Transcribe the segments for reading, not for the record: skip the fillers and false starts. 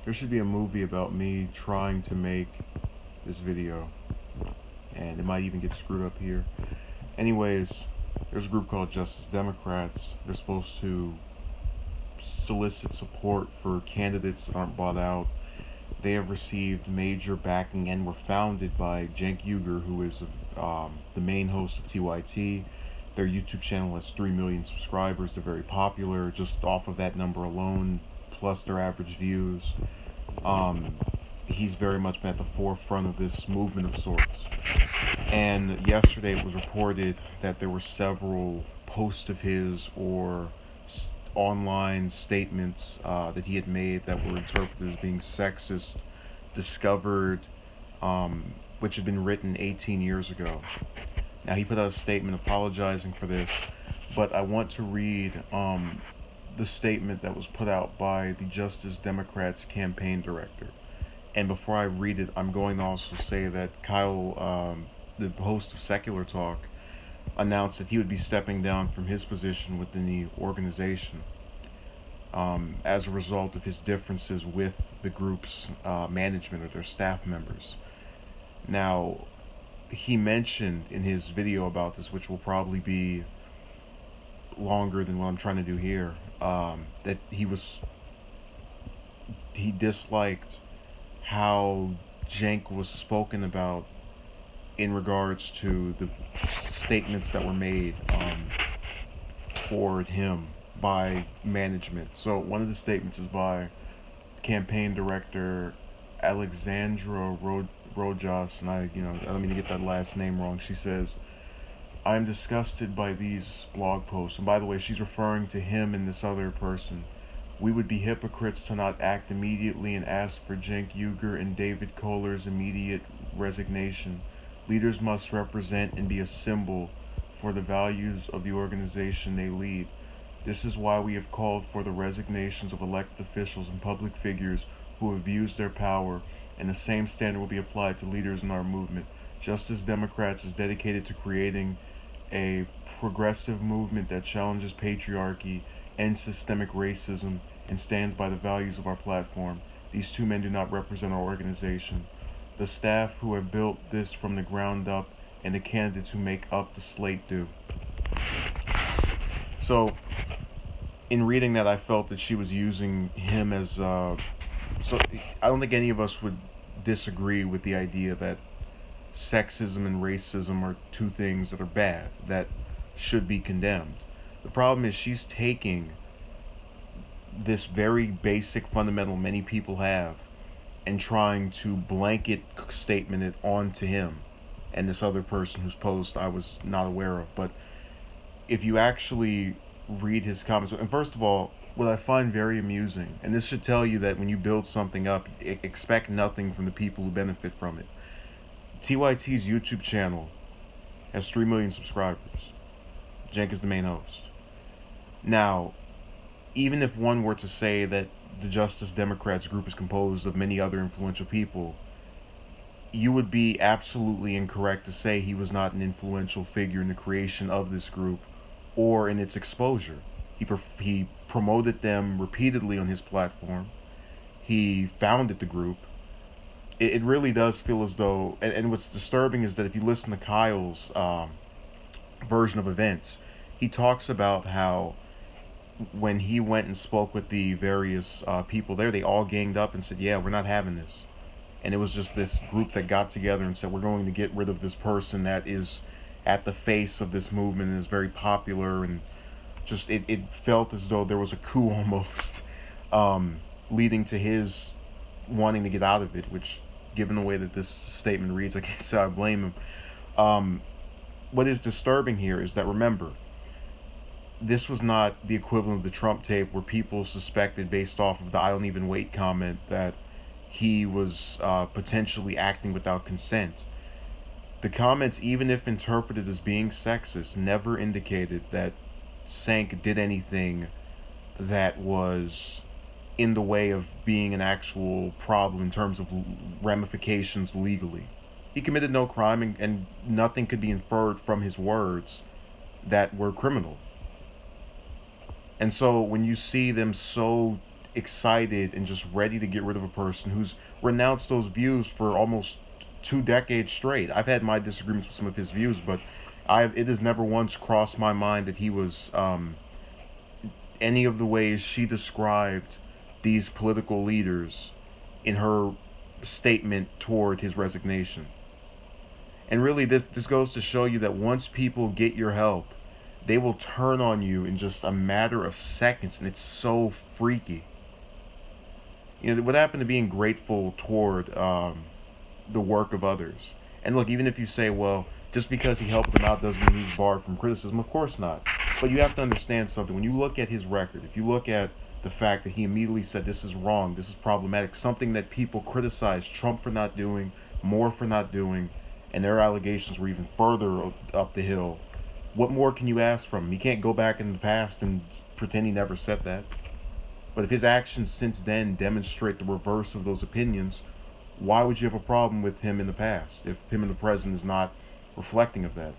There should be a movie about me trying to make this video, and it might even get screwed up here. Anyways, there's a group called Justice Democrats. They're supposed to solicit support for candidates that aren't bought out. They have received major backing and were founded by Cenk Uygur, who is the main host of TYT. Their YouTube channel has 3 million subscribers. They're very popular just off of that number alone, plus their average views. He's very much been at the forefront of this movement of sorts. And yesterday it was reported that there were several posts of his or online statements that he had made that were interpreted as being sexist discovered, which had been written 18 years ago. Now, he put out a statement apologizing for this, but I want to read the statement that was put out by the Justice Democrats campaign director. And before I read it, I'm going to also say that Kyle, the host of Secular Talk, announced that he would be stepping down from his position within the organization as a result of his differences with the group's management or their staff members. Now, he mentioned in his video about this, which will probably be longer than what I'm trying to do here, that he disliked how Cenk was spoken about in regards to the statements that were made toward him by management. So one of the statements is by campaign director Alexandra Rojas, and I don't mean to get that last name wrong. She says, "I am disgusted by these blog posts." And by the way, she's referring to him and this other person. "We would be hypocrites to not act immediately and ask for Cenk Uygur and David Kohler's immediate resignation. Leaders must represent and be a symbol for the values of the organization they lead. This is why we have called for the resignations of elected officials and public figures who have abused their power, and the same standard will be applied to leaders in our movement. Justice Democrats is dedicated to creating a progressive movement that challenges patriarchy, ends systemic racism, and stands by the values of our platform. These two men do not represent our organization. The staff who have built this from the ground up and the candidates who make up the slate do." So, in reading that, I felt that she was using him as so I don't think any of us would disagree with the idea that sexism and racism are two things that are bad, that should be condemned. The problem is she's taking this very basic fundamental many people have and trying to blanket statement it onto him and this other person whose post I was not aware of. But if you actually read his comments, and first of all, what I find very amusing, and this should tell you that when you build something up, expect nothing from the people who benefit from it. TYT's YouTube channel has 3 million subscribers. Cenk is the main host. Now, even if one were to say that the Justice Democrats group is composed of many other influential people, you would be absolutely incorrect to say he was not an influential figure in the creation of this group or in its exposure. He promoted them repeatedly on his platform. He founded the group. It really does feel as though, and what's disturbing is that if you listen to Kyle's version of events, he talks about how when he went and spoke with the various people there, they all ganged up and said, "Yeah, we're not having this." And it was just this group that got together and said, "We're going to get rid of this person that is at the face of this movement and is very popular." And just it felt as though there was a coup almost, leading to his wanting to get out of it, which, given the way that this statement reads, I can't say I blame him. What is disturbing here is that, remember, this was not the equivalent of the Trump tape where people suspected, based off of the "I don't even wait" comment, that he was potentially acting without consent. The comments, even if interpreted as being sexist, never indicated that Cenk did anything that was in the way of being an actual problem in terms of ramifications legally. He committed no crime, and nothing could be inferred from his words that were criminal. And so when you see them so excited and just ready to get rid of a person who's renounced those views for almost 2 decades straight. I've had my disagreements with some of his views, but it has never once crossed my mind that he was any of the ways she described these political leaders in her statement toward his resignation. And really, this goes to show you that once people get your help, they will turn on you in just a matter of seconds, and it's so freaky. What happened to being grateful toward the work of others? And look, even if you say, well, just because he helped them out doesn't mean he's barred from criticism, of course not. But you have to understand something. When you look at his record, if you look at the fact that he immediately said this is wrong, this is problematic, something that people criticized Trump for not doing, Moore for not doing, and their allegations were even further up the hill, what more can you ask from him? He can't go back in the past and pretend he never said that. But if his actions since then demonstrate the reverse of those opinions, why would you have a problem with him in the past if him in the present is not reflecting of that?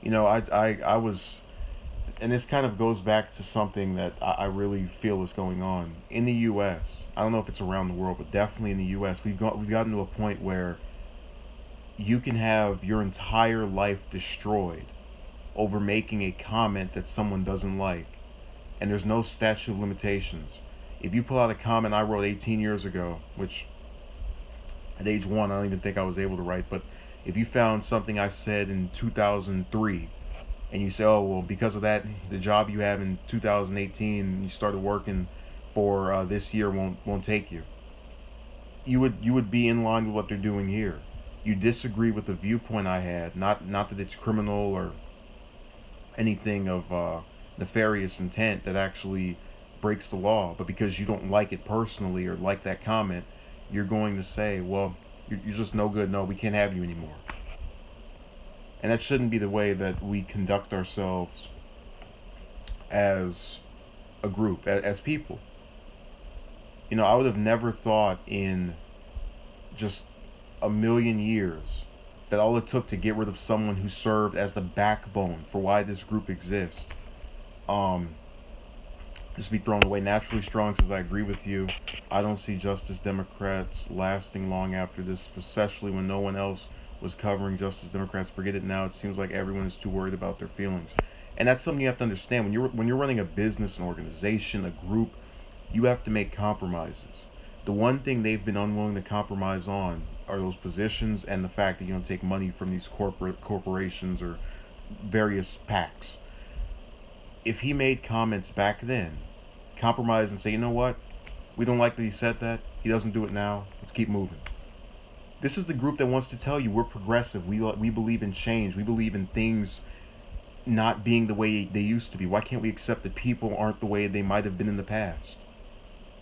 I was, and this kind of goes back to something that I really feel is going on in the U.S. I don't know if it's around the world, but definitely in the U.S. We've gotten to a point where you can have your entire life destroyed over making a comment that someone doesn't like, and there's no statute of limitations. If you pull out a comment I wrote 18 years ago, which at age 1 I don't even think I was able to write, but if you found something I said in 2003 and you say, oh, well, because of that, the job you have in 2018 you started working for this year won't take you. You would be in line with what they're doing here. You disagree with the viewpoint I had, not that it's criminal or anything of nefarious intent that actually breaks the law, but because you don't like it personally or like that comment, you're going to say, well, you're just no good, no, we can't have you anymore. And that shouldn't be the way that we conduct ourselves as a group, as people. I would have never thought in just a million years that all it took to get rid of someone who served as the backbone for why this group exists, just be thrown away. Naturally Strong says, I agree with you. I don't see Justice Democrats lasting long after this, especially when no one else was covering Justice Democrats. Forget it now. It seems like everyone is too worried about their feelings. And that's something you have to understand. When you're running a business, an organization, a group, you have to make compromises. The one thing they've been unwilling to compromise on are those positions and the fact that you don't take money from these corporations or various PACs. If he made comments back then, compromise and say, you know what, we don't like that he said that, he doesn't do it now, let's keep moving. This is the group that wants to tell you we're progressive, we believe in change, we believe in things not being the way they used to be. Why can't we accept that people aren't the way they might have been in the past?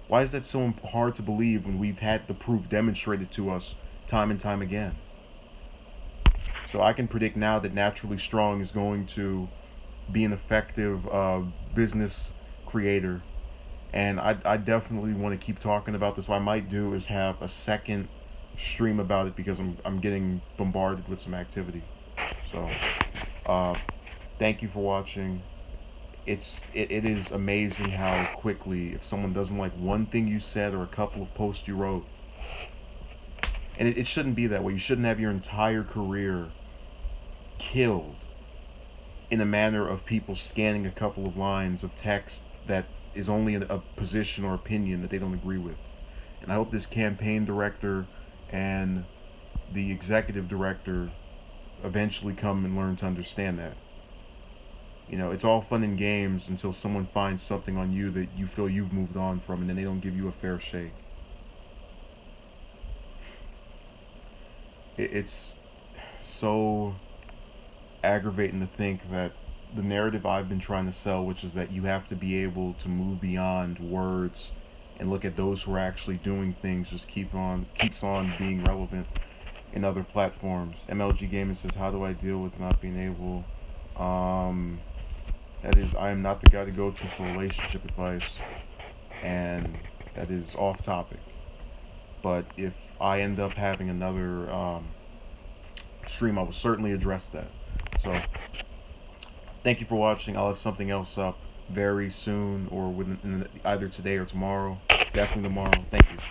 Why is that so hard to believe when we've had the proof demonstrated to us time and time again? So I can predict now that Naturally Strong is going to be an effective business creator, and I definitely want to keep talking about this. What I might do is have a second stream about it because I'm getting bombarded with some activity. So thank you for watching. It is amazing how quickly, if someone doesn't like one thing you said or a couple of posts you wrote, and it shouldn't be that way. You shouldn't have your entire career killed in a manner of people scanning a couple of lines of text that is only a position or opinion that they don't agree with. And I hope this campaign director and the executive director eventually come and learn to understand that. It's all fun and games until someone finds something on you that you feel you've moved on from, and then they don't give you a fair shake. It's so aggravating to think that the narrative I've been trying to sell, which is that you have to be able to move beyond words and look at those who are actually doing things, just keeps on being relevant in other platforms. MLG Gaming says, how do I deal with not being able, that is, I am not the guy to go to for relationship advice, and that is off topic. But if I end up having another stream, I will certainly address that. So thank you for watching. I'll have something else up very soon or within either today or tomorrow. Definitely tomorrow. Thank you.